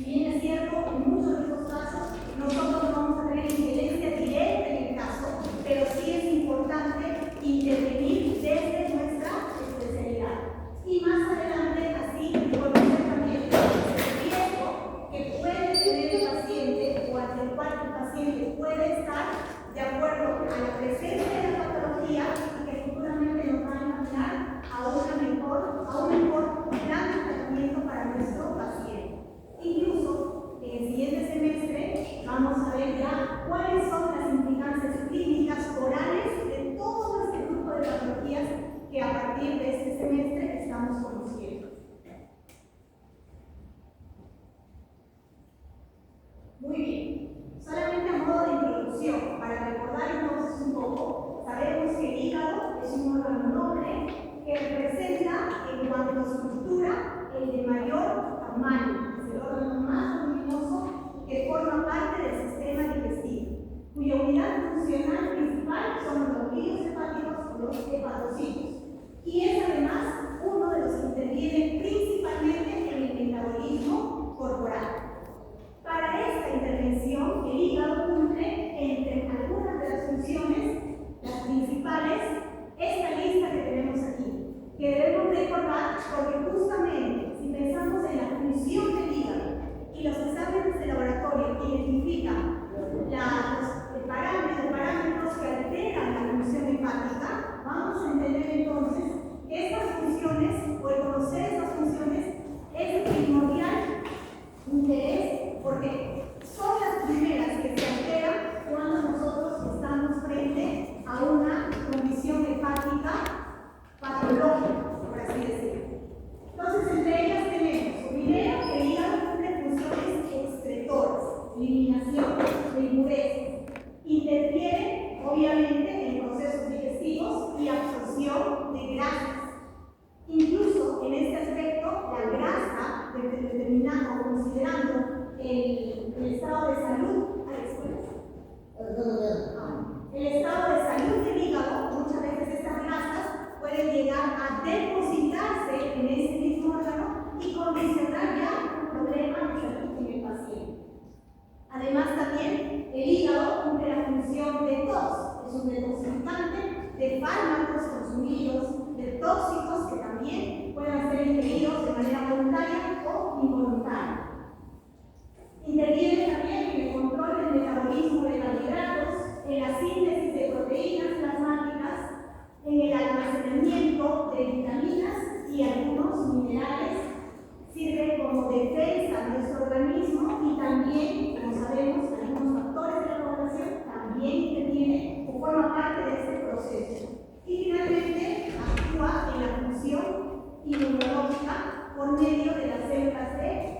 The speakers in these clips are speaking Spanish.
bien es cierto, en muchos de estos casos nosotros no vamos a tener injerencia directa en el caso, pero sí es importante intervenir desde nuestra especialidad. Y más adelante, así, conocer también el riesgo que puede tener el paciente o ante el cual el paciente puede estar de acuerdo a la presencia de la patología y que futuramente nos va a encaminar a un mejor plan de tratamiento para nuestro paciente. Incluso en el siguiente semestre vamos a ver ya cuáles son las implicancias clínicas orales de todo este grupo de patologías que a partir de este semestre estamos conociendo. Muy bien, solamente a modo de introducción, para recordar entonces un poco, sabemos que el hígado es un órgano noble que representa en cuanto a estructura el de mayor tamaño, es el órgano más voluminoso que forma parte del sistema digestivo, cuya unidad funcional principal son los ganglios hepáticos o los hepatocitos, y es además uno de los que interviene principalmente en el metabolismo corporal. Para esta intervención, el hígado cumple entre algunas de las funciones, las principales, esta lista que tenemos aquí, que debemos recordar porque justamente si pensamos en la función del hígado y los exámenes de laboratorio que identifican los parámetros que alteran la función hepática, vamos a entender entonces que estas funciones, o el conocer estas funciones, es de primordial interés porque son las primeras que se alteran cuando nosotros estamos frente a una condición hepática patológica, por así decirlo. Entonces, entre ellas tenemos, primero, que el hígado cumple funciones excretoras, eliminación de impurezas, interfiere, obviamente, en procesos digestivos y absorción de grasas. Incluso en este aspecto, la grasa, determinando o considerando el estado de salud, el estado de salud del hígado, muchas veces estas grasas pueden llegar a depositarse en ese mismo órgano y condicionar ya un problema de salud en el paciente. Además, también el hígado cumple la función de detox, es un detoxificante de fármacos consumidos, de tóxicos que también pueden ser ingeridos de manera voluntaria o involuntaria. Interviene también en el control del metabolismo de carbohidratos, en la síntesis de proteínas plasmáticas, en el almacenamiento de vitaminas y algunos minerales, sirve como defensa de nuestro organismo y también, como sabemos, algunos factores de la población también intervienen o forman parte de este proceso. Y finalmente actúa en la función inmunológica por medio de las células de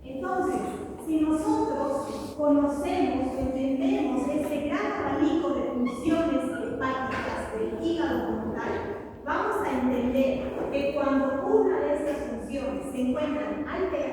Entonces, si nosotros conocemos, entendemos este gran abanico de funciones hepáticas del hígado como tal, vamos a entender que cuando una de estas funciones se encuentran alteradas,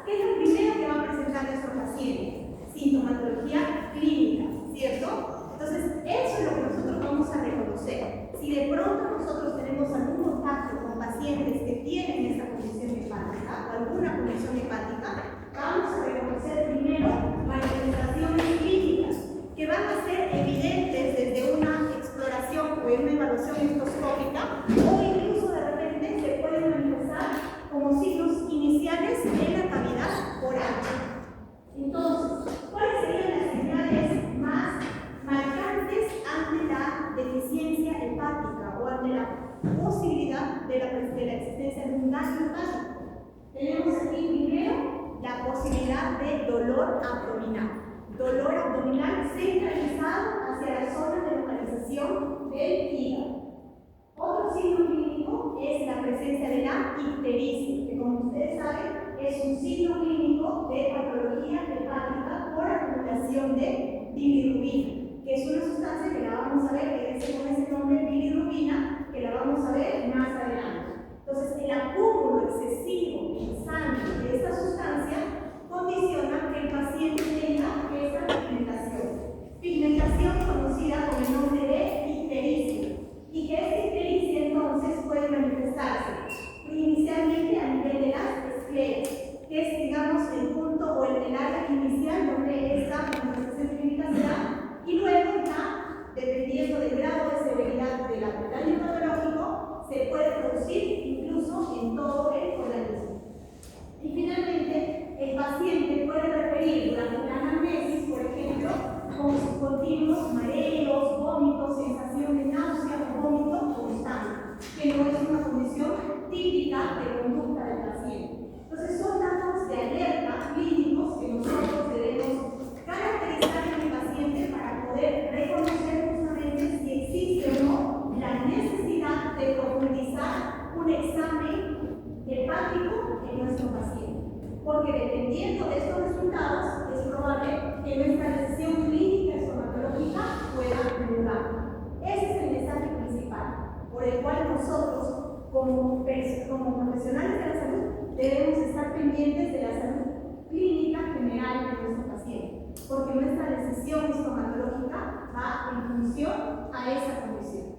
¿qué es lo primero que va a presentar nuestro paciente? Sintomatología clínica, ¿cierto? Entonces, eso es lo que nosotros vamos a reconocer. Si de pronto nosotros tenemos algún contacto con pacientes que tienen esta condición hepática o alguna condición hepática, vamos a reconocer primero manifestaciones clínicas que van a ser evidentes desde una exploración o en una evaluación endoscópica o incluso de repente se pueden manifestar como signos iniciales en la cavidad oral. Entonces, ¿cuáles serían las señales más marcantes ante la deficiencia hepática o ante la posibilidad de la existencia de un daño hepático? Tenemos aquí primero la posibilidad de dolor abdominal centralizado hacia la zona de localización del hígado. Otro signo clínico es la presencia de la ictericia, que como ustedes saben es un signo clínico de patología hepática por acumulación de bilirrubina, que es una sustancia que la vamos a ver, que es con ese nombre bilirrubina, que la vamos a ver más adelante. Entonces, el acúmulo excesivo en sangre de esta sustancia condiciona que el paciente tenga esta pigmentación conocida con el nombre de ictericia, y que esta posibilidad de profundizar un examen hepático en nuestro paciente, porque dependiendo de estos resultados es probable que nuestra decisión clínica estomatológica pueda mejorar. Ese es el mensaje principal, por el cual nosotros, como profesionales de la salud, debemos estar pendientes de la salud clínica general de nuestro paciente, porque nuestra decisión estomatológica va en función a esa condición.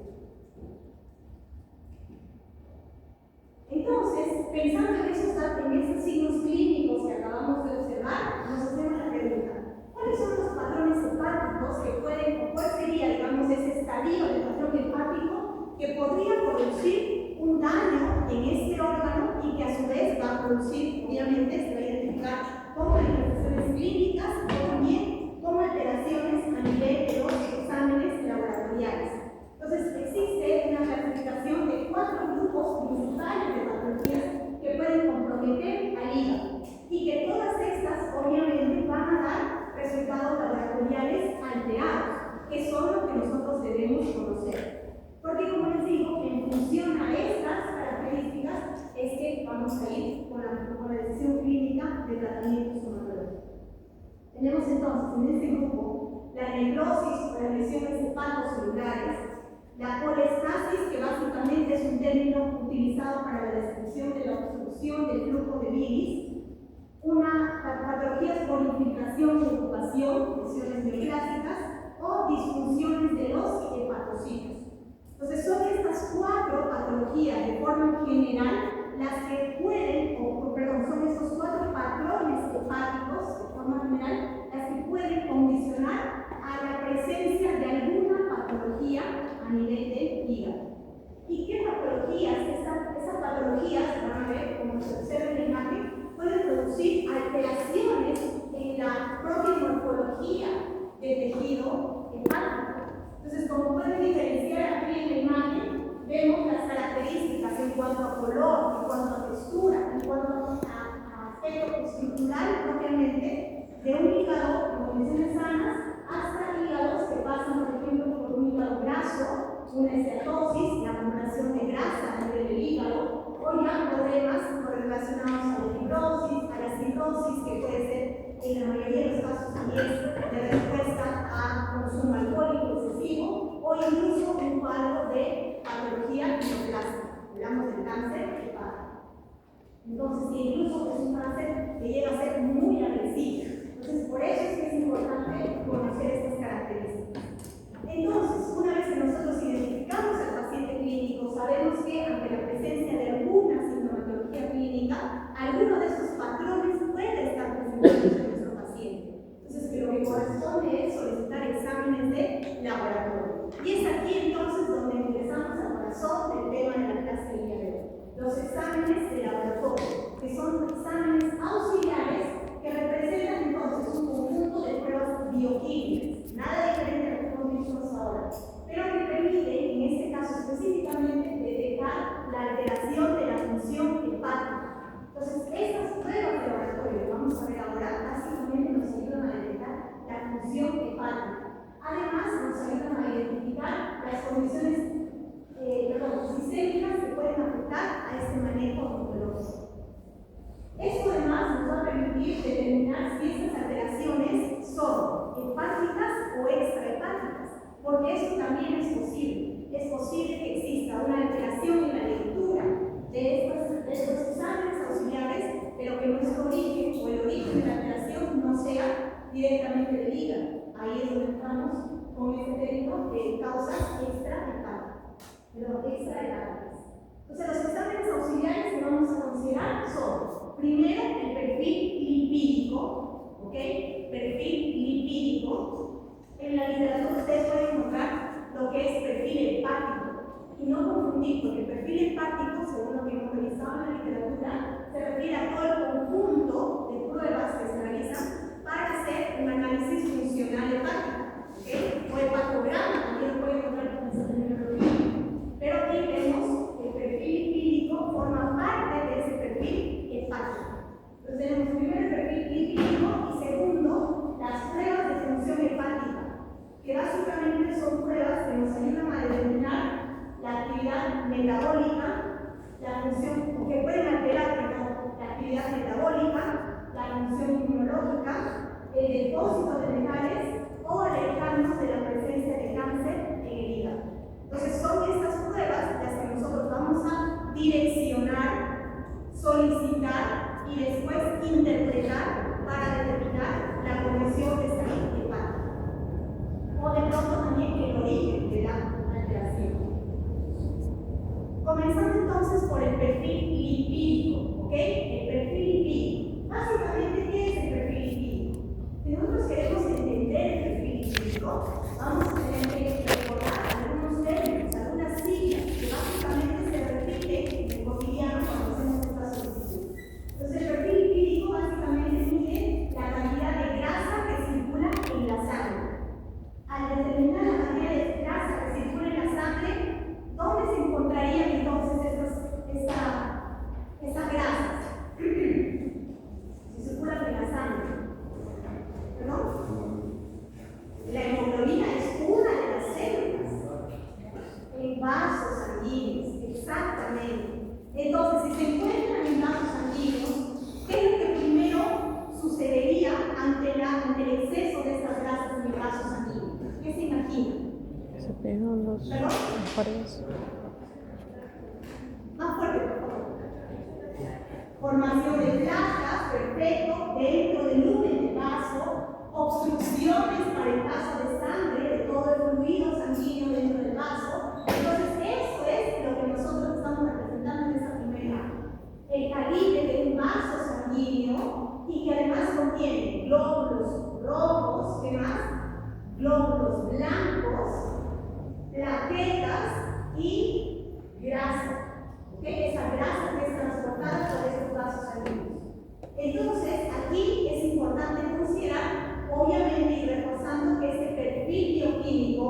Entonces, pensando en esos signos clínicos que acabamos de observar, nos hacemos la pregunta: ¿cuáles son los patrones hepáticos que pueden, o cuál sería, digamos, ese estadio del patrón hepático que podría producir un daño en este órgano y que a su vez va a producir, obviamente, se va a identificar como manifestaciones clínicas o también como alteraciones a nivel de los exámenes laboratoriales? Entonces, existe una clasificación de 4 grupos principales de patologías que pueden comprometer al hígado y que todas estas, obviamente, van a dar resultados laboratoriales alterados, que son los que nosotros debemos conocer. Porque, como les digo, en función a estas características es que vamos a ir con la decisión clínica de tratamiento estomatológico. Tenemos entonces en este grupo la necrosis o las lesiones hepatocelulares, la colestasis, que básicamente es un término utilizado para la descripción de la obstrucción del flujo de bilis, patologías por infiltración y ocupación, lesiones neoplásicas o disfunciones de los hepatocitos. Entonces, son estas 4 patologías de forma general las que pueden, son esos 4 patrones hepáticos de forma general las que pueden condicionar a la presencia de alguna patología a nivel del hígado. ¿Y qué patologías? Esas patologías, van a ver, como se observa en la imagen, pueden producir alteraciones en la propia morfología del tejido hepático. Entonces, como pueden diferenciar aquí en la imagen, vemos las características en cuanto a color, en cuanto a textura, en cuanto a aspecto estructural propiamente, de un hígado con condiciones sanas hasta hígados que pasan, por ejemplo, por un hígado graso, una esteatosis, la acumulación de grasa a nivel del hígado, o ya problemas relacionados a la fibrosis, a la cirrosis, que puede ser en la mayoría de los casos también de respuesta a consumo alcohólico excesivo, o incluso un cuadro de patología neoplástica. Hablamos del cáncer hepático. Entonces, incluso es un cáncer que llega a ser muy agresivo. Entonces, por eso es que es importante conocer estas características. Entonces, una vez que nosotros identificamos al paciente clínico, sabemos que ante la presencia de alguna sintomatología clínica, alguno de estos patrones puede estar presente en nuestro paciente. Entonces, lo que corresponde es solicitar exámenes de laboratorio. Y es aquí entonces donde ingresamos al corazón del tema de la clase del día de hoy. Los exámenes de laboratorio, que son exámenes auxiliares que representan entonces un conjunto de pruebas bioquímicas, nada diferente a lo que hemos visto hasta ahora, pero que permiten, en este caso específicamente, detectar la alteración de la función hepática. Entonces, estas pruebas de laboratorio que vamos a ver ahora, básicamente nos ayudan a detectar la función hepática. Además, nos ayudan a identificar las condiciones sistémicas que pueden afectar a este manejo oncológico. Esto además nos va a permitir determinar si estas alteraciones son hepáticas o extrahepáticas, porque eso también es posible. Es posible que exista una alteración en la lectura de estos exámenes auxiliares, pero que nuestro origen o el origen de la alteración no sea directamente del hígado. Ahí es donde estamos con este término de causas extrahepáticas. Entonces, los exámenes auxiliares que vamos a considerar son, primero, el perfil lipídico, ¿ok? Perfil lipídico. En la literatura ustedes pueden encontrar lo que es perfil hepático. Y no confundir, porque el perfil hepático, según lo que hemos revisado en la literatura, se refiere a todo el conjunto de pruebas que se realizan para hacer un análisis funcional hepático, ¿ok? O hepatograma, también lo pueden encontrar con esa terminología. Pero aquí vemos que el perfil lipídico forma parte de ese perfil hepático. Entonces tenemos primero el perfil lipídico y segundo, las pruebas de función hepática, que básicamente son pruebas que nos ayudan a determinar la actividad actividad metabólica, la función que pueden alterar, perdón, la actividad metabólica, la función inmunológica, el depósito de metales o alejarnos de la presencia de cáncer en el hígado. Entonces son estas pruebas las que nosotros vamos a direccionar, solicitar y después interpretar para determinar la condición de salud hepática. O de pronto también el origen de la alteración. Comenzando entonces por el perfil lipídico, ¿ok? El perfil lipídico. Básicamente, ¿qué es el perfil lipídico? Si nosotros queremos entender el perfil lipídico, vamos a tener que recordar algunos términos, algunas siglas que básicamente se repiten en el cotidiano cuando hacemos esta solicitud. Entonces, el perfil lipídico básicamente mide la cantidad de grasa que circula en la sangre. Al determinar la cantidad de grasa que circula en la sangre, ¿dónde se encontrarían entonces estas grasas? Si circulan en la sangre. ¿Perdón? La hemoglobina es una de las células. En vasos sanguíneos, exactamente. Entonces, si se encuentran en vasos sanguíneos, ¿qué es lo que primero sucedería ante el exceso de estas grasas en el vaso sanguíneo? ¿Qué se imagina? Se pegan los paredes. Más fuerte, por favor. Formación de placas, perfecto, dentro del lumen del vaso, obstrucciones para el paso de sangre, de todo el fluido sanguíneo dentro del vaso. Entonces, eso es lo que nosotros estamos representando en esta primera imagen. El calibre de un vaso sanguíneo y que además contiene glóbulos rojos, ¿qué más? Glóbulos blancos, plaquetas y grasa. ¿Okay? Esa grasa que es transportada por estos vasos sanguíneos. Entonces, aquí es importante considerar, obviamente, y reforzando que este perfil bioquímico,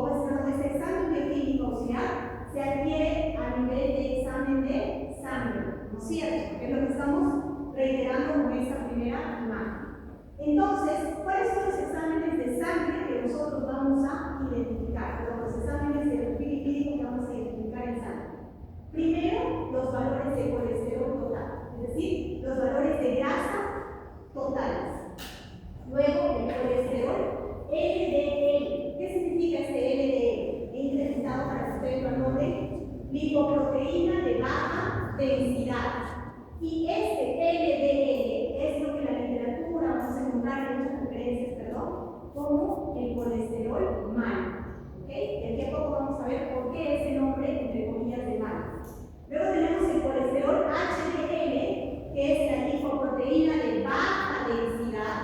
este examen bioquímico auxiliar, se adquiere a nivel de examen de sangre, ¿no es cierto? Que es lo que estamos reiterando con esta primera imagen. Entonces, ¿cuáles son los exámenes de sangre que nosotros vamos a identificar? Los exámenes de perfil lipídico que vamos a identificar en sangre. Primero, los valores de colesterol total, es decir, los valores de grasa totales. Luego, el colesterol LDL. ¿Qué significa este LDL? He intentado para que ustedes lo anoten: lipoproteína de baja densidad. Y este LDL es lo que en la literatura vamos a encontrar en muchas referencias, como el colesterol malo. ¿Okay? Y aquí a poco vamos a ver por qué ese nombre, entre comillas, de malo. Luego tenemos el colesterol HDL, que es la lipoproteína de baja densidad,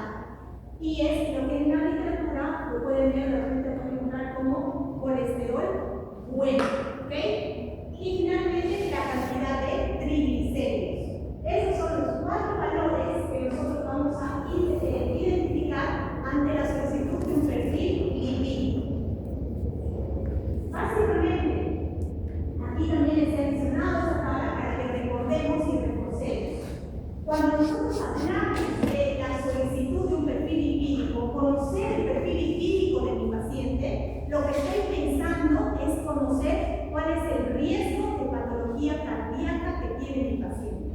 y es lo que en la literatura lo pueden ver, de repente pueden encontrar como colesterol bueno. ¿Okay? Y finalmente la cantidad de triglicéridos. Esos son los 4 valores que nosotros vamos a identificar ante la solicitud de un perfil lipídico. Básicamente, aquí también les he mencionado esta tabla para que recordemos y reforcemos. Cuando nosotros hablamos de la solicitud de un perfil lipídico, conocer el perfil lipídico de mi paciente, lo que estoy pensando es conocer cuál es el riesgo de patología cardíaca que tiene mi paciente.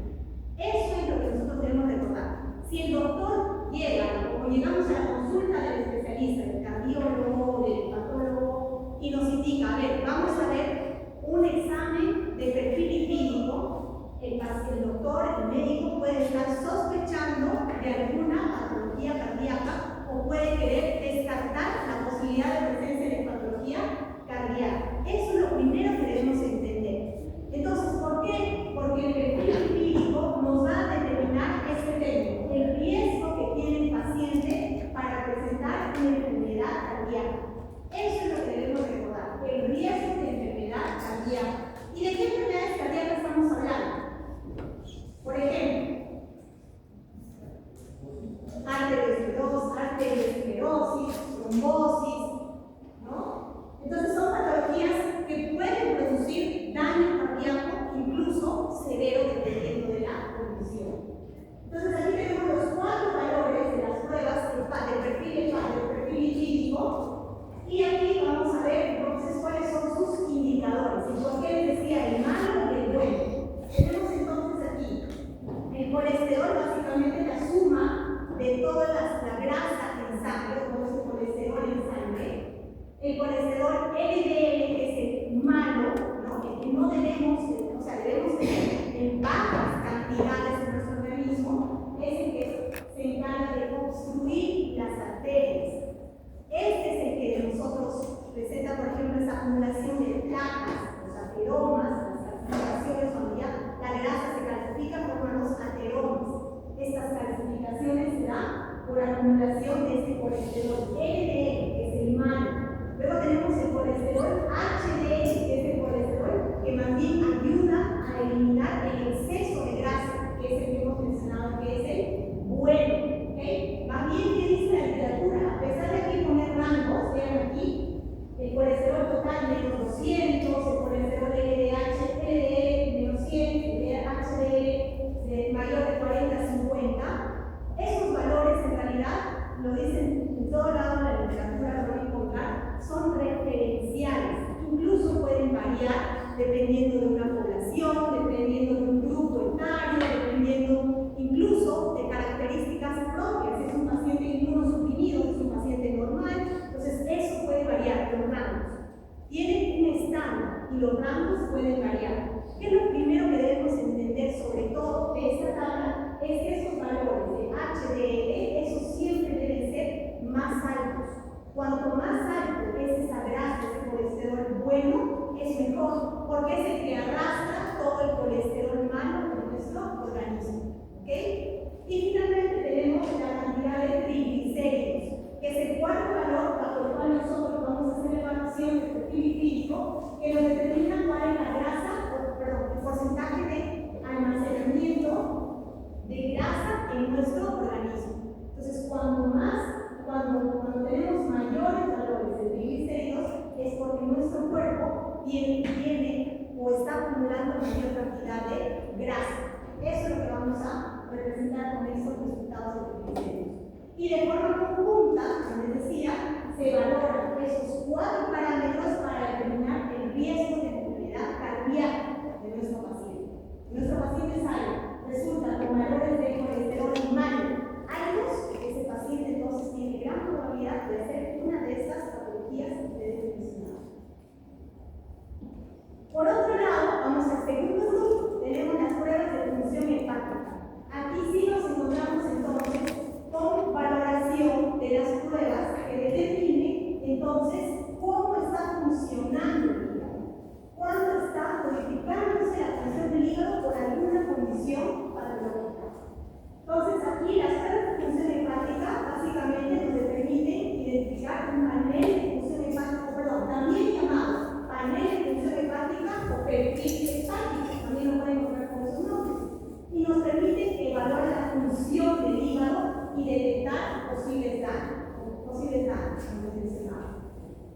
Eso es lo que nosotros debemos recordar. Si el doctor llega, o llegamos a la consulta del especialista, del cardiólogo, del patólogo, y nos indica, a ver, vamos a ver un examen de perfil lipídico, el doctor, el médico puede estar sospechando de alguna patología cardíaca o puede querer descartar la posibilidad de presencia de patología cardíaca. Eso es lo primero que debemos entender. Entonces, ¿por qué? Porque el perfil lipídico nos va a determinar este tema, el riesgo que tiene el paciente para presentar una enfermedad cardíaca. Eso es lo que debemos recordar, el riesgo de enfermedad cardíaca. ¿Y de qué quemando mayor cantidad de grasa. Eso es lo que vamos a representar con estos resultados de triglicéridos. Y de forma conjunta, como les decía, se valoran esos 4 parámetros para determinar el riesgo de enfermedad cardíaca de nuestro paciente. Nuestro paciente sano resulta con valores de colesterol mal altos, ese paciente entonces tiene gran probabilidad de hacer una de estas patologías que ustedes mencionaron. Por otro lado, vamos al segundo grupo, tenemos las pruebas de función hepática. Aquí sí nos encontramos entonces con valoración de las pruebas que determinen entonces cómo está funcionando el hígado, cuándo está modificándose la función del hígado por alguna condición patológica. Entonces aquí las pruebas de función hepática básicamente nos permiten identificar un panel de función hepática, también llamado panel de función hepática o perfil hepático, también lo pueden encontrar con esos nombres, y nos permite evaluar la función del hígado y detectar posibles daños, como les mencionaba.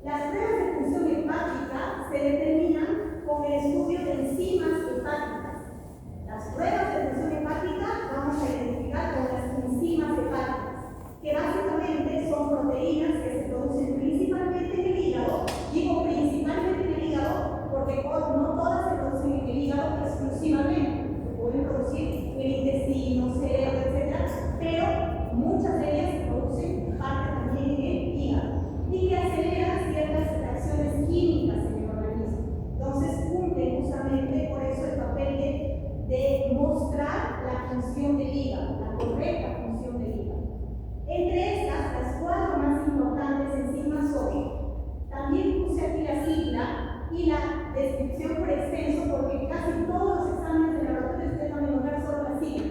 Las pruebas de función hepática se determinan con el estudio de enzimas hepáticas. Las pruebas de función hepática vamos a identificar con las enzimas hepáticas, que básicamente son proteínas que se producen principalmente en el hígado. Digo principalmente en el hígado porque no todas se producen en el hígado exclusivamente, se pueden producir en el intestino, cerebro, etc. Pero muchas de ellas se producen parte también en el hígado y que aceleran ciertas reacciones químicas en el organismo. Entonces cumplen justamente por eso el papel de mostrar la función del hígado, la correcta función del hígado. Entre estas, las 4 más importantes enzimas son, también puse aquí la sigla y la descripción por extenso, porque casi todos los exámenes de laboratorio ustedes van a encontrar solo la sigla.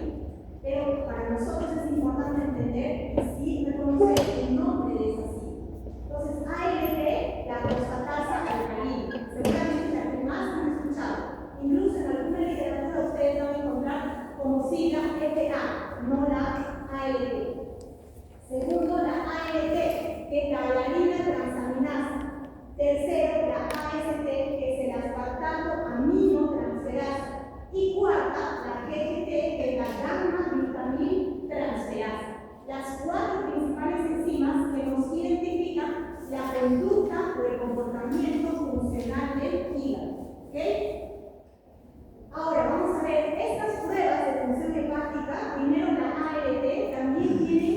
Pero para nosotros es importante entender y sí reconocer el nombre de esa sigla. Entonces, ALT, la fosfatasa alcalina, seguramente la que más han escuchado. Incluso en alguna literatura ustedes van a encontrar como sigla FA, no la ALT. Segundo, la ALT, que es la alanina transaminasa. Tercero, la AST, que es el aspartato aminotransferasa. Y cuarta, la GGT, que es la gamma-glutamil transferasa. Las 4 principales enzimas que nos identifican la conducta o el comportamiento funcional del hígado. ¿Okay? Ahora vamos a ver estas pruebas de función hepática. Primero la ALT también tiene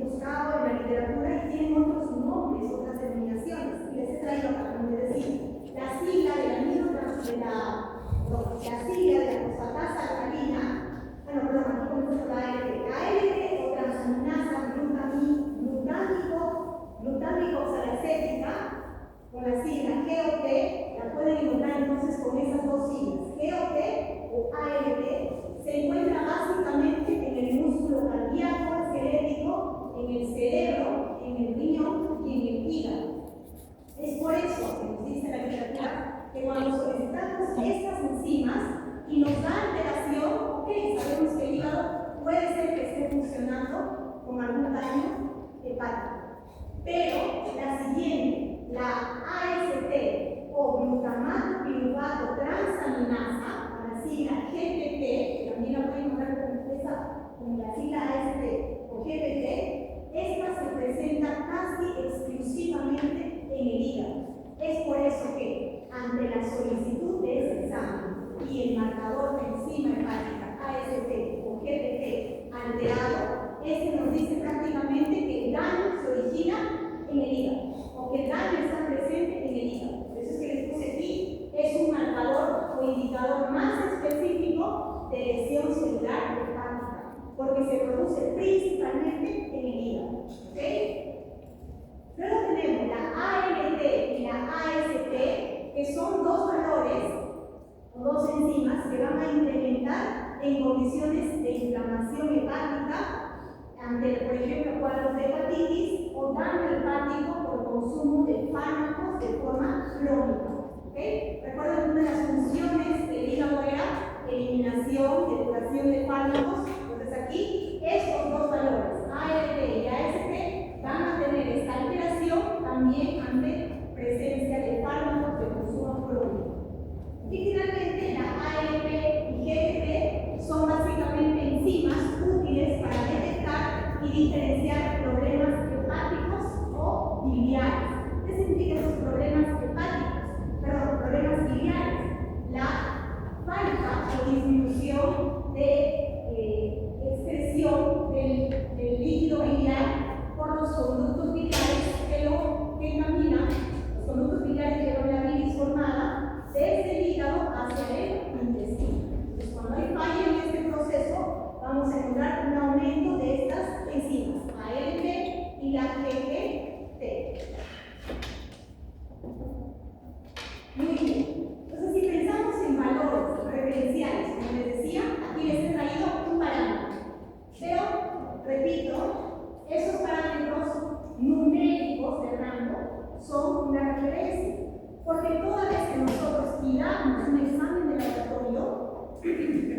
buscado en la literatura y tienen otros nombres, otras denominaciones. Y les he traído para que me decir la sigla de la fosfatasa alcalina. Bueno, perdón, aquí comenzamos la ALT. La ALT o transaminasa glutámico oxalacética, con la sigla GOT, la pueden encontrar entonces con esas 2 siglas, GOT o ALT, se encuentra básicamente en el músculo cardíaco, esquelético, en el cerebro, en el riñón y en el hígado. Es por eso que nos dice la literatura que cuando solicitamos estas enzimas y nos da alteración, ok, sabemos que el hígado puede ser que esté funcionando con algún daño hepático. Pero la siguiente, la AST o glutamato piruvato transaminasa, con la sigla GPT, que también la pueden encontrar con la sigla AST o GPT, esta se presenta casi exclusivamente en el hígado. Es por eso que, ante la solicitud de ese examen y el marcador de enzima hepática AST o GPT alterado, este nos dice prácticamente que el daño se origina en el hígado, o que el daño está presente en el hígado. Por eso es que les puse aquí, es un marcador o indicador más específico de lesión celular hepática, porque se produce principalmente en el hígado. ¿Okay? Luego tenemos la ALT y la AST, que son 2 valores o 2 enzimas que van a incrementar en condiciones de inflamación hepática ante, por ejemplo, cuadros de hepatitis o daño hepático por consumo de fármacos de forma crónica. ¿Okay? Recuerden que una de las funciones del hígado era eliminación, depuración de fármacos. Entonces aquí, estos 2 valores, ALT y AST, van a tener esta alteración también ante presencia de fármacos de consumo crónico. Y finalmente la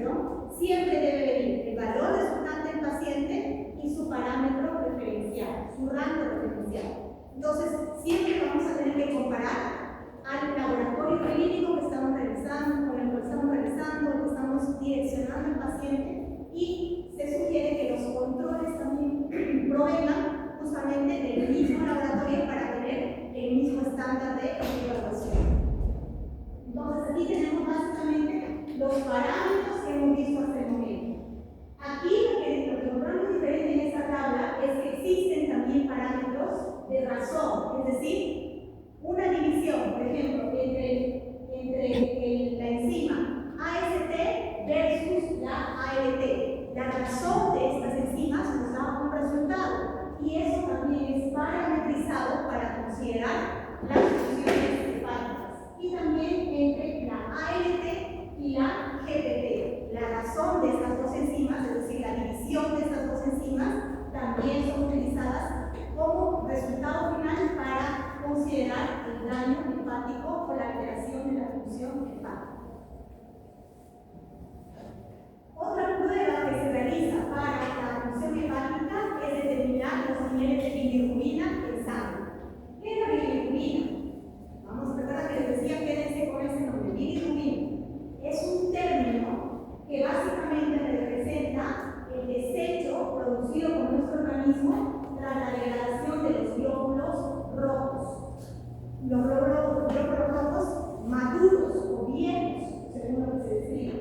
¿no? Siempre debe venir el valor resultante del paciente y su parámetro referencial, su rango referencial. Entonces, siempre vamos a tener que comparar al laboratorio clínico que estamos realizando, con el que estamos realizando, que estamos direccionando al paciente, y se sugiere que los controles también provengan justamente del mismo laboratorio para tener el mismo estándar de evaluación. Entonces, aquí tenemos básicamente los parámetros que hemos visto hasta el momento. Aquí lo que encontramos diferente en esta tabla es que existen también parámetros de razón, es decir, una división, por ejemplo, entre la enzima AST versus la ALT. La razón de estas enzimas nos da un resultado, y eso también es parametrizado para considerar las funciones hepáticas. Y también entre la ALT y la GPT. La razón de estas dos enzimas, es decir, la división de estas dos enzimas, también son utilizadas como resultado final para considerar el daño hepático o la alteración de la función hepática. Otra prueba que se realiza para la función hepática es determinar los niveles de bilirrubina en sangre. ¿Qué es la bilirrubina? Vamos a tratar que les decía, quédense con ese nombre, bilirrubina. Es un término que básicamente representa el desecho producido por nuestro organismo tras la degradación de los glóbulos rojos. Los glóbulos rojos maduros o viejos, según lo que se describe,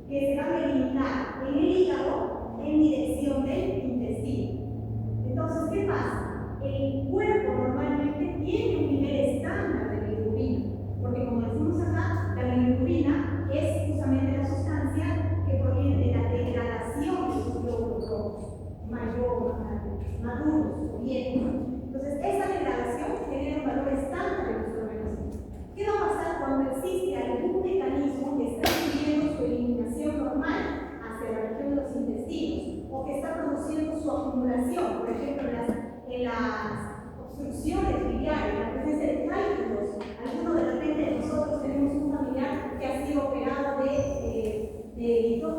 que se van a eliminar en el hígado en dirección del intestino. Entonces, ¿qué pasa? El cuerpo normalmente tiene un nivel estándar de bilirrubina, porque como decimos acá, la bilirrubina es justamente la sustancia que proviene de la degradación de los glóbulos rojos, maduros o viejos. Entonces, esa degradación genera un valor estándar en nuestro organismo. ¿Qué va a pasar cuando existe algún mecanismo que está impidiendo su eliminación normal hacia la región de los intestinos, o que está produciendo su acumulación, por ejemplo, en las obstrucciones biliares, la presencia de cálculos? Algunos de repente de nosotros tenemos un familiar que ha sido operado de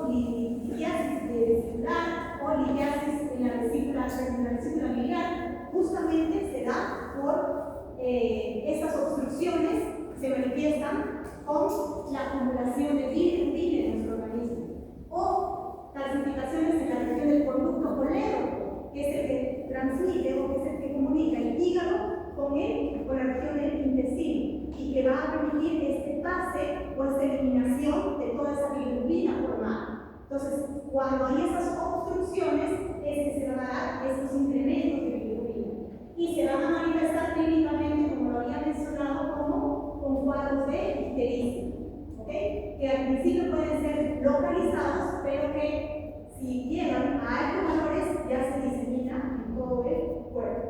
litiasis vesicular o litiasis en la vesícula biliar. Justamente se da por estas obstrucciones, se manifiestan con la acumulación de bilirrubina en nuestro organismo, o calcificaciones en la región del conducto colero, que es el que transmite o que es el que comunica el hígado con la región del intestino, y que va a permitir este pase o esta eliminación de toda esa bilirrubina formada. Entonces, cuando hay esas obstrucciones, es que se van a dar estos incrementos de bilirrubina, y se van a manifestar clínicamente, como lo había mencionado, como con cuadros de ictericia, ¿okay? Que al principio pueden ser localizados, pero que si llegan a altos valores ya se disemina en todo el cuerpo.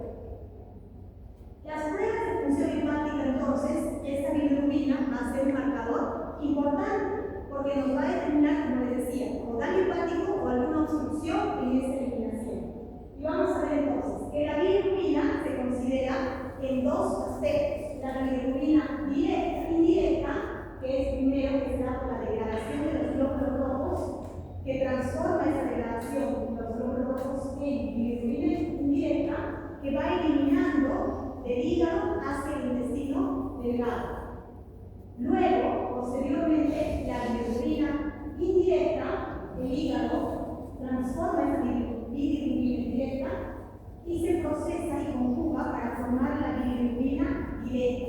Las pruebas de función hepática, entonces, esta bilirrubina va a ser un marcador importante, porque nos va a determinar, como les decía, o daño hepático o alguna obstrucción en esa eliminación. Y vamos a ver entonces que la bilirrubina se considera en dos aspectos: la bilirrubina directa e indirecta, que es primero que se da por la degradación de los glóbulos rojos, que transforma esa degradación de los glóbulos rojos en bilirrubina indirecta, que va eliminando del hígado hacia el intestino delgado. Luego, posteriormente, la bilirrubina indirecta, el hígado transforma esa bilirrubina indirecta y se procesa y conjuga para formar la bilirrubina directa.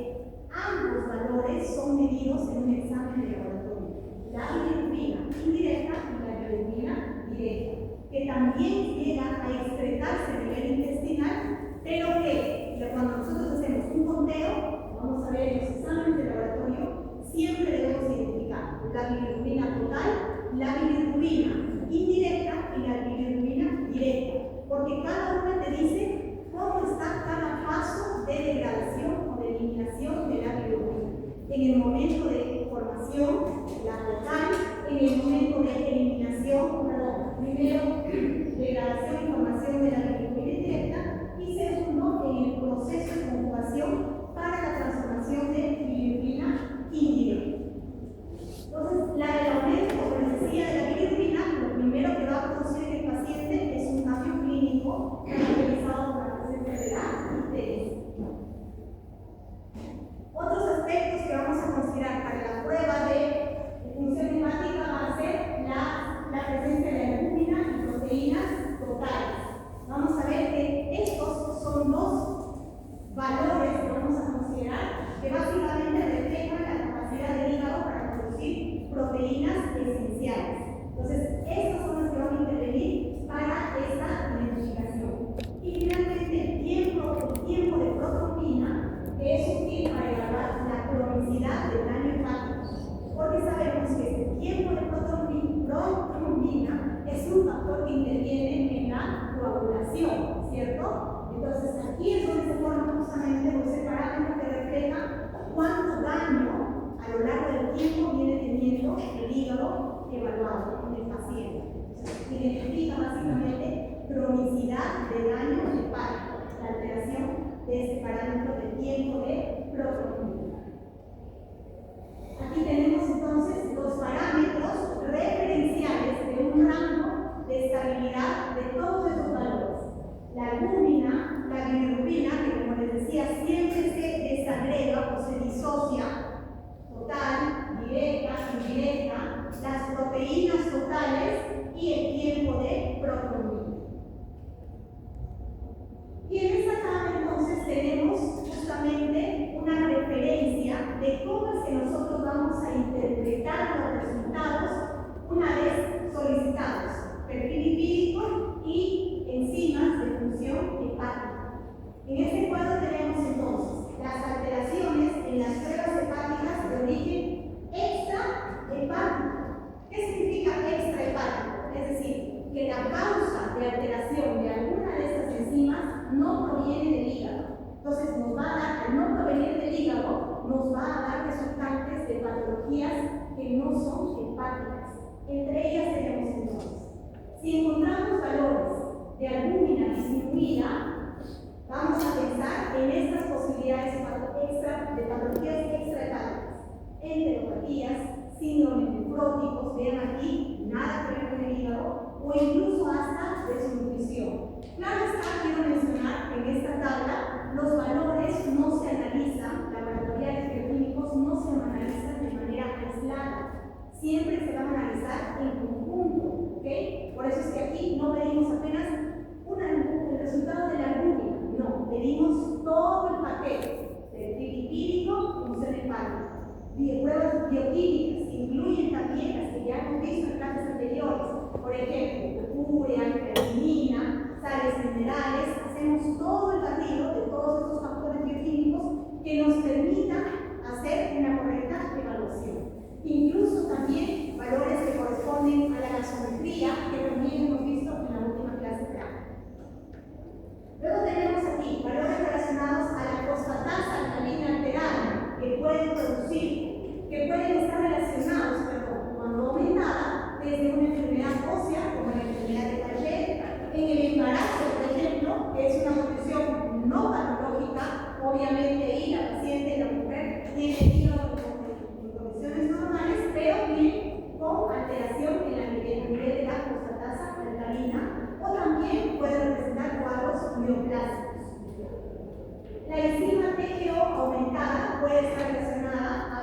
Ambos valores son medidos en un examen de laboratorio: la bilirrubina indirecta y la bilirrubina directa, que también llegan a excretarse a nivel intestinal, pero que cuando nosotros hacemos un conteo, vamos a ver en los exámenes de laboratorio, siempre debemos identificar la bilirrubina total, la bilirrubina indirecta y la bilirrubina directa, porque cada una te dice cómo está cada paso de degradación o de eliminación de la bilirrubina. En el momento de formación, la total; en el momento de eliminación, primero degradación y formación de la bilirrubina indirecta, y segundo, en el proceso de conjugación para la transformación de bilirrubina indirecta. Entonces, el aumento, como les decía, de la bilirrubina evaluado en el paciente. Entonces, identifica básicamente cronicidad de daño hepático, la alteración de este parámetro de tiempo de protocolina. Aquí tenemos entonces los parámetros referenciales de un rango de estabilidad de todos estos valores. La albúmina, la bilirrubina, que como les decía, siempre se desagrega o se disocia, total, directa, indirecta, las proteínas totales y el tiempo de protocolina. Y en esta tabla entonces tenemos justamente una referencia de cómo es que nosotros vamos a interpretar los resultados una vez solicitados, perfil lipídico y enzimas de función hepática. En este cuadro tenemos entonces las alteraciones en las pruebas hepáticas de origen extrahepático. ¿Qué significa extrahepático? Es decir, que la causa de alteración de alguna de estas enzimas no proviene del hígado. Entonces nos va a dar, al no provenir del hígado, nos va a dar resultantes de patologías que no son hepáticas. Entre ellas tenemos entonces, si encontramos valores de albúmina disminuida, vamos a pensar en estas posibilidades de patologías extrahepáticas, enteropatías, síndromes nefróticos, vean aquí, nada que ver con el hígado, o incluso hasta desnutrición. Claro está, quiero mencionar que en esta tabla los valores no se analizan, laboratoriales bioquímicos no se analizan de manera aislada, siempre se van a analizar en conjunto, ¿ok? Por eso es que aquí no medimos apenas el resultado de la albúmina, no, medimos todo el paquete, del lipídico, función hepática. Pruebas bioquímicas incluyen también las que ya hemos visto en clases anteriores, por ejemplo, urea, creatinina, sales minerales. Hacemos todo el batido de todos estos factores bioquímicos que nos permitan hacer una correcta evaluación. Incluso también valores que corresponden a la gasometría, que también hemos visto en la última clase de agua. Luego tenemos aquí valores relacionados a la fosfatasa alcalina alterada, que pueden estar relacionados, cuando aumentada, desde una enfermedad ósea, como la enfermedad de Paget, en el embarazo, por ejemplo, que es una condición no patológica, obviamente, y la paciente, la mujer, tiene hígado en condiciones normales, pero bien con alteración en el nivel de la fosfatasa alcalina, o también puede representar cuadros neoplásicos. La enzima TGO aumentada puede estar relacionada a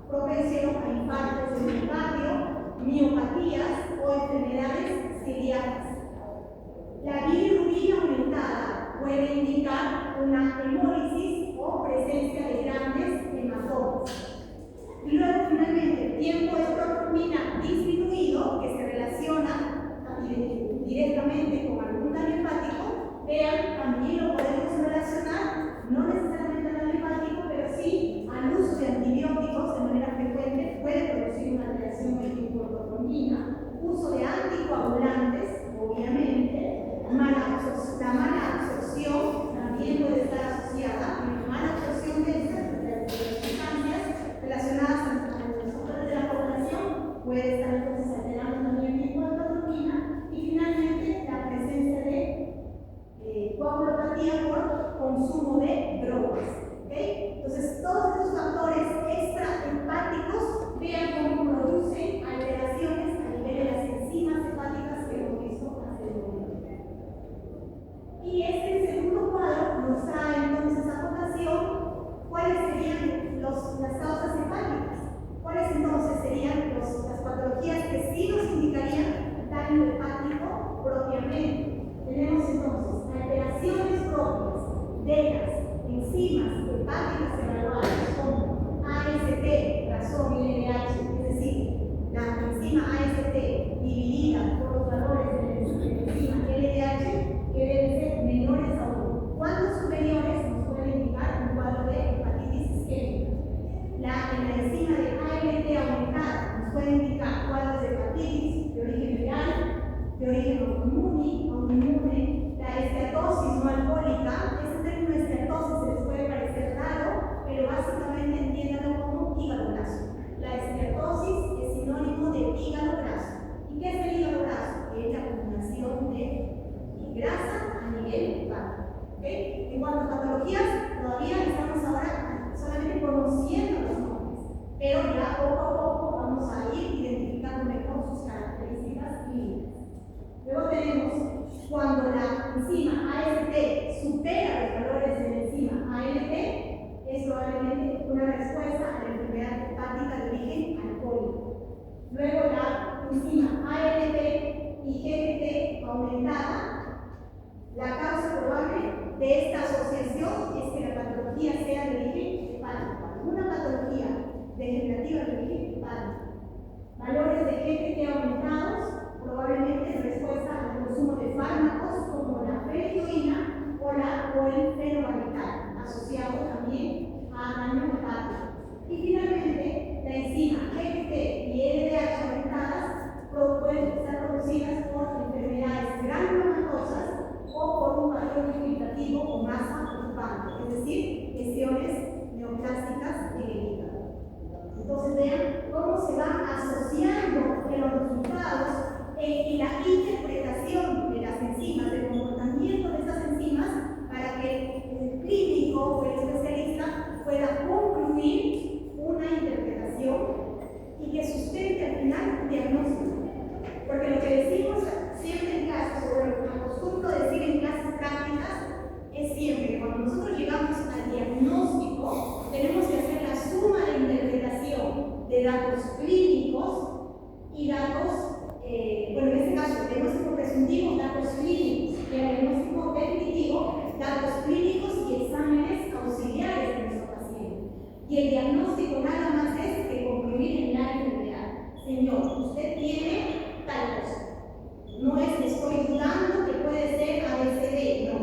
propensión a infartos de miocardio, miopatías o enfermedades celíacas. La bilirrubina aumentada puede indicar una hemólisis o presencia de grandes hematomas. Y luego, finalmente, el tiempo de protocolina disminuido, que se relaciona directamente con algún daño hepático, vean, también lo podemos relacionar, no necesariamente al daño hepático, pero sí al uso de antibióticos de manera frecuente, puede producir una alteración del tipo de protocolina, uso de anticoagulantes, obviamente, la mala absorción también puede estar asociada, la mala absorción de las sustancias relacionadas a los factores de la población puede estar entonces alterando también el tipo de protocolina, y finalmente la presencia de coagulopatía por consumo de drogas. ¿Okay? Entonces, todos estos factores extrahepáticos, vean cómo producen alteraciones a nivel de las enzimas hepáticas que hemos visto anteriormente. Y este segundo cuadro nos trae entonces a colación cuáles serían las causas hepáticas. ¿Cuáles entonces serían las patologías que sí nos indicarían daño hepático propiamente? Tenemos entonces alteraciones propias de las enzimas hepáticas evaluadas como AST, razón LDH, es decir, la enzima AST dividida por los valores de la enzima LDH, que deben ser menores a 1. Cuando superiores nos puede indicar un cuadro de hepatitis isquémica. En la enzima de ALT aumentada nos puede indicar cuadros de hepatitis de origen viral, de origen autoinmune, la esteatosis no alcohólica. Este término de esteatosis se les puede parecer raro, pero básicamente entiéndanlo como hígado graso. La esteatosis es sinónimo de usted tiene tal cosa. No es estoy dudando que puede ser ABCD, no.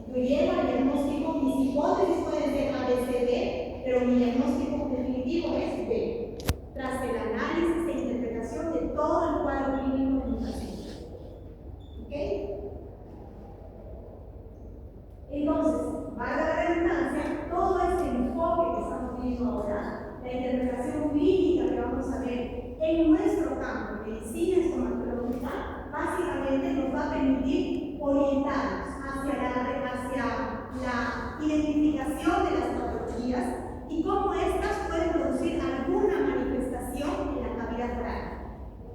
Yo llevo al diagnóstico, mis hipótesis pueden ser ABCD, pero mi diagnóstico definitivo es B, tras el análisis e interpretación de todo el cuadro clínico de mi paciente. ¿Ok? Entonces, valga la redundancia, todo este enfoque que estamos viendo ahora, la interpretación clínica que vamos a ver en nuestro campo de medicina estomatológica, básicamente nos va a permitir orientarnos hacia la identificación de las patologías y cómo estas pueden producir alguna manifestación en la cavidad oral.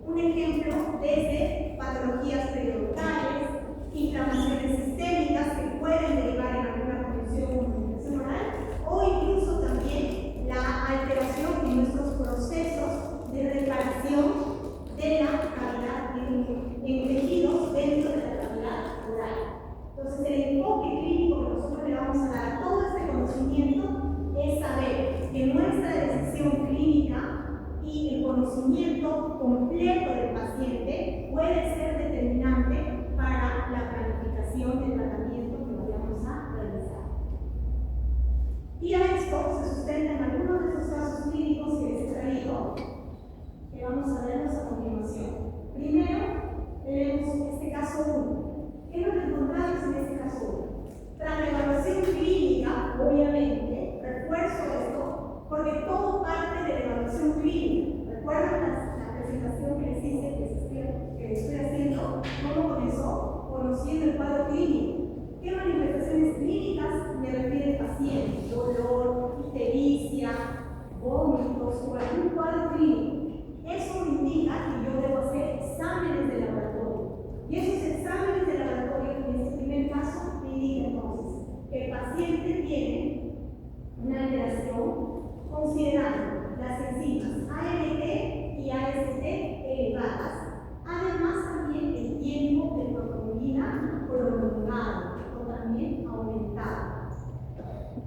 Un ejemplo desde patologías periodontales, inflamaciones sistémicas que pueden derivar en alguna condición o manifestación oral, o incluso también la alteración en nuestros procesos de reparación de la cavidad en tejidos dentro de la cavidad oral. Entonces, el enfoque clínico que nosotros le vamos a dar a todo este conocimiento es saber que nuestra decisión clínica y el conocimiento completo del paciente puede ser determinante para la planificación del tratamiento que vayamos a realizar. Y a esto se sustentan algunos de esos casos clínicos que les he traído, que vamos a verlos a continuación. Primero, tenemos este caso 1. ¿Qué es lo que encontramos en este caso 1? Tras la evaluación clínica, obviamente, refuerzo esto, porque todo parte de la evaluación clínica. ¿Recuerdan la presentación que les hice, que estoy haciendo? ¿Cómo comenzó? Conociendo el cuadro clínico. ¿Qué manifestaciones clínicas me refiere el paciente? Dolor, ictericia, vómitos o algún cuadro clínico. Eso me indica que yo debo hacer exámenes de laboratorio. Y esos exámenes de laboratorio, en este primer caso, me indican entonces que el paciente tiene una alteración considerando las enzimas ALT y AST elevadas, además también el tiempo de proteína prolongado o también aumentado.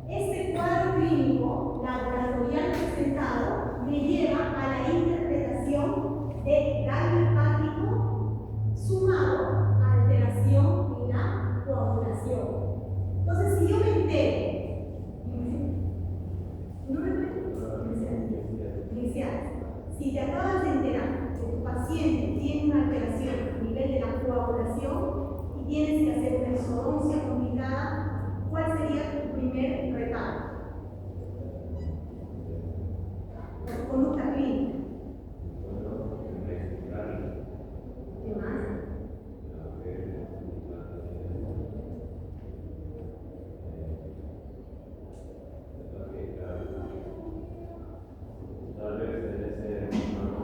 Este cuadro clínico laboratorial presentado me lleva a la interpretación de daño hepático sumado a alteración en la coagulación. Entonces, si yo me entero, si te acabas de enterar que tu paciente tiene una alteración a nivel de la coagulación y tienes que hacer una exodoncia complicada, ¿cuál sería tu primer recado? La conducta clínica. ¿Qué más? Tal vez en ese momento,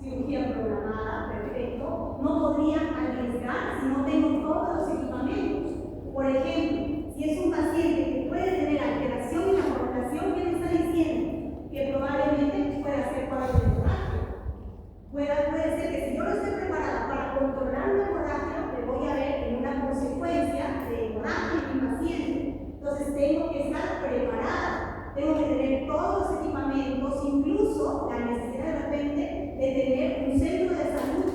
cirugía programada, perfecto. No podrían arriesgar si no tengo todos los equipamientos. Por ejemplo, si es un paciente que puede tener alteración en la coagulación, ¿qué me está diciendo? Que probablemente pueda ser cuadro de hemorragia. Puede ser que si yo no estoy preparada para controlar una hemorragia, me voy a ver en una consecuencia de hemorragia en mi paciente. Entonces tengo que estar preparada, tengo que tener todos los equipamientos, incluso la necesidad de repente de tener un centro de salud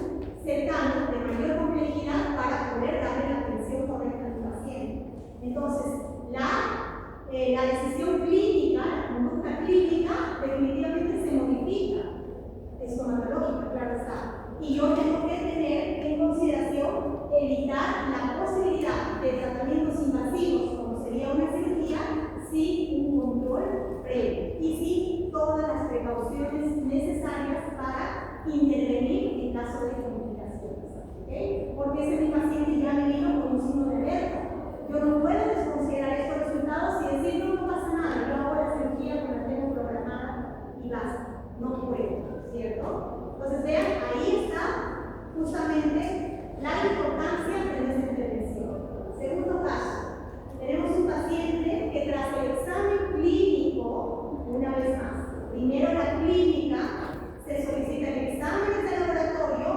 cercano de mayor complejidad para poder darle la atención correcta a mi paciente. Entonces, la decisión clínica, la conducta clínica, definitivamente se modifica. Estomatológica, claro está. Y yo tengo que tener en consideración evitar la posibilidad de tratamientos invasivos, como sería una cirugía, sin un control previo y sin todas las precauciones necesarias para intervenir en caso de complicaciones. ¿Okay? Porque ese mi paciente ya me vino con un signo de alerta. Yo no puedo desconsiderar estos resultados y decir, no pasa nada, yo hago la cirugía que la tengo programada y basta. No puedo, ¿cierto? Entonces vean, ahí está justamente la importancia de nuestra intervención. Segundo caso, tenemos un paciente que tras el examen clínico, una vez más, primero la clínica, se solicita el examen de laboratorio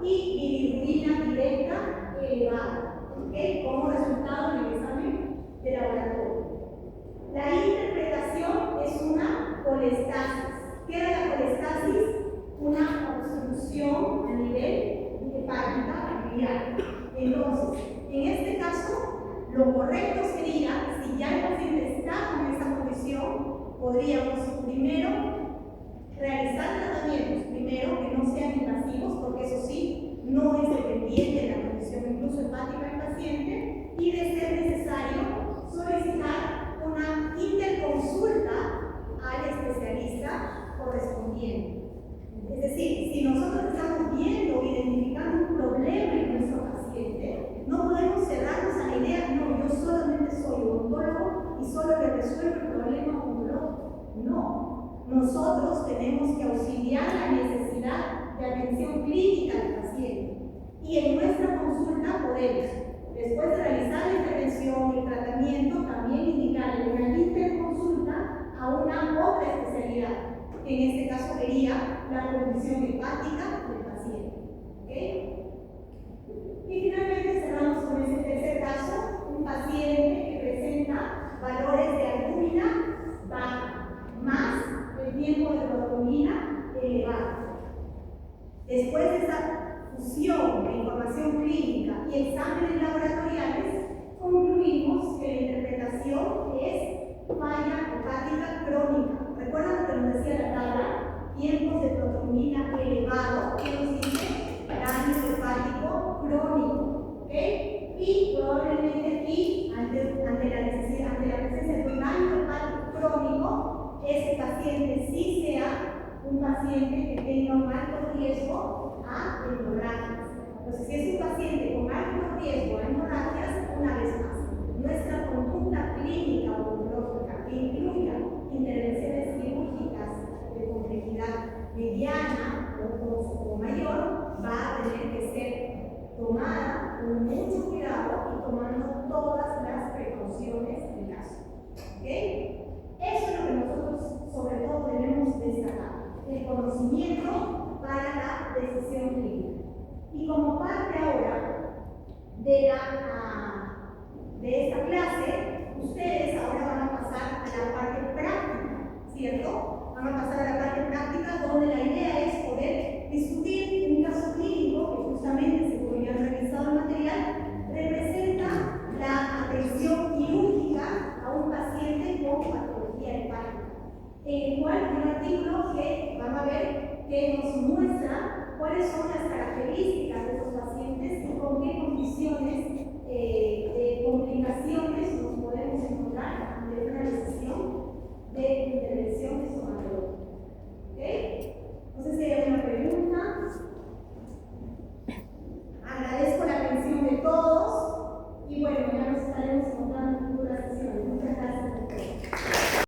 y bilirrubina directa elevada, ¿okay? Como resultado en el examen de laboratorio. La interpretación es una colestasis. ¿Qué era la colestasis? Una obstrucción a nivel hepática biliar. Entonces, en este caso, lo correcto sería, si ya el paciente está con esta condición, podríamos primero realizar tratamientos, primero que no sean invasivos, porque eso sí, no es dependiente de la condición incluso hepática del paciente, y de ser necesario solicitar una interconsulta al especialista correspondiente. Es decir, si nosotros estamos viendo, identificando un problema en nuestro paciente, no podemos cerrarnos a la idea, no, yo solamente soy odontólogo y solo le resuelvo el problema odontológico. No, nosotros tenemos que auxiliar la necesidad de atención clínica del paciente. Y en nuestra consulta podemos, después de realizar la intervención y el tratamiento, también indicarle una interconsulta a una otra especialidad, que en este caso sería la condición hepática del paciente. ¿Okay? Y finalmente cerramos con este tercer caso, un paciente que presenta valores de albúmina baja, más el tiempo de proteína elevado. Después de esa fusión de información clínica y exámenes laboratoriales, concluimos que la interpretación es falla hepática crónica. ¿Recuerdan lo que nos decía la tabla? Tiempos de proteína elevado, que nos dice daño hepático crónico. ¿Okay? Y probablemente aquí, ante la presencia de un daño hepático crónico, ese paciente sí sea un paciente que tenga un alto riesgo a hemorragias. Entonces, si es un paciente con alto riesgo a hemorragias, una vez más, nuestra conducta clínica odontológica que incluya intervenciones quirúrgicas de complejidad mediana o mayor va a tener que ser tomada con mucho cuidado y tomando todas las precauciones del caso. ¿Okay? Eso es lo que nosotros sobre todo debemos destacar, el conocimiento para la decisión clínica. Y como parte ahora de esta clase, ustedes ahora van a pasar a la parte práctica, ¿cierto? Van a pasar a la parte práctica donde la idea es poder discutir un caso clínico que justamente, según ya han revisado el material, representa la atención quirúrgica a un paciente con patología hepática, en el cual hay un artículo que van a ver que nos muestra